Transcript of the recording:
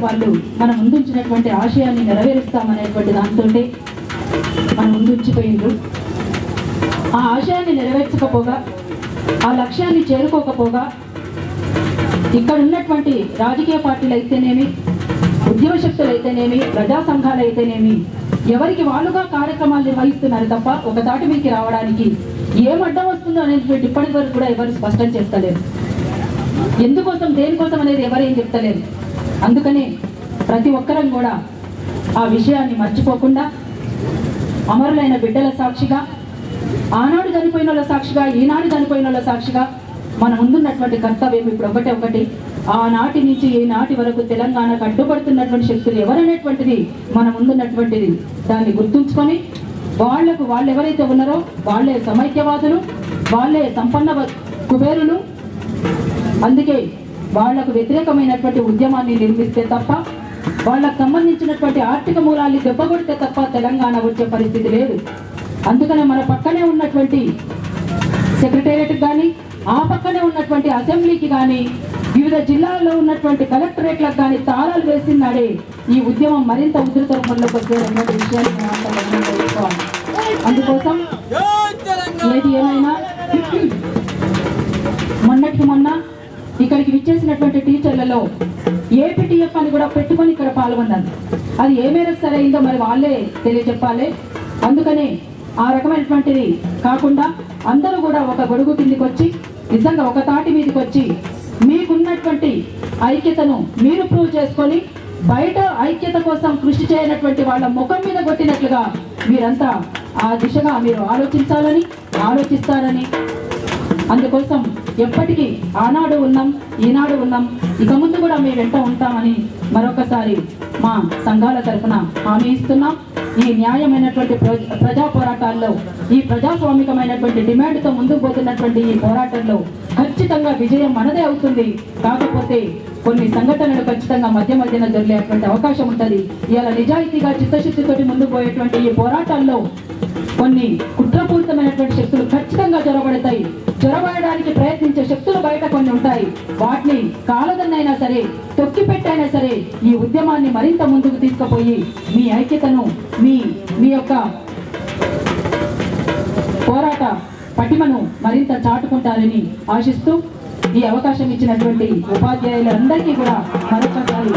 వాళ్ళు మన ముందుంచినటువంటి ఆశయాన్ని నెరవేరుస్తామనేటువంటి దాంతో మన ముందుంచిపోయిండ్రు. ఆ ఆశయాన్ని నెరవేర్చకపోగా, ఆ లక్ష్యాన్ని చేరుకోకపోగా ఇక్కడ ఉన్నటువంటి రాజకీయ పార్టీలు అయితేనేమి, ఉద్యమ శక్తులు అయితేనేమి, ప్రజా సంఘాలు అయితేనేమి ఎవరికి వాళ్ళుగా కార్యక్రమాలు నిర్వహిస్తున్నారు తప్ప ఒక తాటి మీదకి రావడానికి ఏం అడ్డం వస్తుందో అనేటువంటి ఇప్పటి వరకు కూడా ఎవరు స్పష్టం చేస్తలేరు. ఎందుకోసం, దేనికోసం అనేది ఎవరేం చెప్తలేరు. అందుకనే ప్రతి ఒక్కరం కూడా ఆ విషయాన్ని మర్చిపోకుండా అమరులైన బిడ్డల సాక్షిగా, ఆనాడు చనిపోయిన వాళ్ళ సాక్షిగా, ఈనాడు చనిపోయిన వాళ్ళ సాక్షిగా మన ముందున్నటువంటి కర్తవ్యం ఇప్పుడు ఒకటి ఆనాటి నుంచి ఈనాటి వరకు తెలంగాణకు అడ్డుపడుతున్నటువంటి శక్తులు ఎవరనేటువంటిది మన ముందున్నటువంటిది దాన్ని గుర్తుంచుకొని వాళ్ళు ఎవరైతే ఉన్నారో వాళ్ళే సమైక్యవాదులు, వాళ్ళే సంపన్న కుబేరులు. అందుకే వాళ్లకు వ్యతిరేకమైనటువంటి ఉద్యమాన్ని నిర్మిస్తే తప్ప, వాళ్ళకు సంబంధించినటువంటి ఆర్థిక మూలాన్ని దెబ్బకొడితే తప్ప తెలంగాణ వచ్చే పరిస్థితి లేదు. అందుకనే మన పక్కనే ఉన్నటువంటి సెక్రటేరియట్ కానీ, ఆ పక్కనే ఉన్నటువంటి అసెంబ్లీకి కానీ, వివిధ జిల్లాల్లో ఉన్నటువంటి కలెక్టరేట్లకు కానీ తాళాలు వేసినాడే ఈ ఉద్యమం మరింత ఉధృత రూపంలోకి వచ్చేటువంటి విషయాన్ని తెలుసుకోవాలి. అందుకోసం ఏది ఏమైనా మొన్నటికి మొన్న ఇక్కడికి విచ్చేసినటువంటి టీచర్లలో ఏపీటీఎఫ్ అని కూడా పెట్టుకొని ఇక్కడ పాల్గొన్నారు. అది ఏ మేరకు సరైందో మరి వాళ్ళే తెలియజెప్పాలి. అందుకనే ఆ రకమైనటువంటిది కాకుండా అందరూ కూడా ఒక గొడుగు కిందికి వచ్చి నిజంగా ఒక తాటి మీదకి వచ్చి మీకున్నటువంటి ఐక్యతను మీరు ప్రూవ్ చేసుకొని బయట ఐక్యత కోసం కృషి చేయనటువంటి వాళ్ళ ముఖం మీద కొట్టినట్లుగా మీరంతా ఆ దిశగా మీరు ఆలోచిస్తారని, అందుకోసం ఎప్పటికీ ఆనాడు ఉన్నాం, ఈనాడు ఉన్నాం, ఇక ముందు కూడా మీ వెంట ఉంటామని మరొకసారి మా సంఘాల తరఫున హామీ ఇస్తున్నాం. ఈ న్యాయమైనటువంటి ప్రజా పోరాటాల్లో, ఈ ప్రజాస్వామికమైనటువంటి డిమాండ్తో ముందుకు పోతున్నటువంటి ఈ పోరాటంలో ఖచ్చితంగా విజయం మనదే అవుతుంది. కాకపోతే కొన్ని సంఘటనలు ఖచ్చితంగా మధ్యన జరిగేటువంటి అవకాశం ఉంటుంది. ఇలా నిజాయితీగా చిత్తశుద్ధితోటి ముందుకు పోయేటువంటి ఈ పోరాటాల్లో కొన్ని కుట్రపూరితమైనటువంటి శక్తులు ఖచ్చితంగా జొరబడడానికి ప్రయత్నించే శక్తులు బయట కొన్ని ఉంటాయి. వాటిని కాలదన్నైనా సరే, తొక్కిపెట్టైనా సరే ఈ ఉద్యమాన్ని మరింత ముందుకు తీసుకుపోయి మీ ఐక్యతను, మీ యొక్క పోరాట పటిమను మరింత చాటుకుంటారని ఆశిస్తూ ఈ అవకాశం ఇచ్చినటువంటి ఉపాధ్యాయులందరికీ కూడా మరొకసారి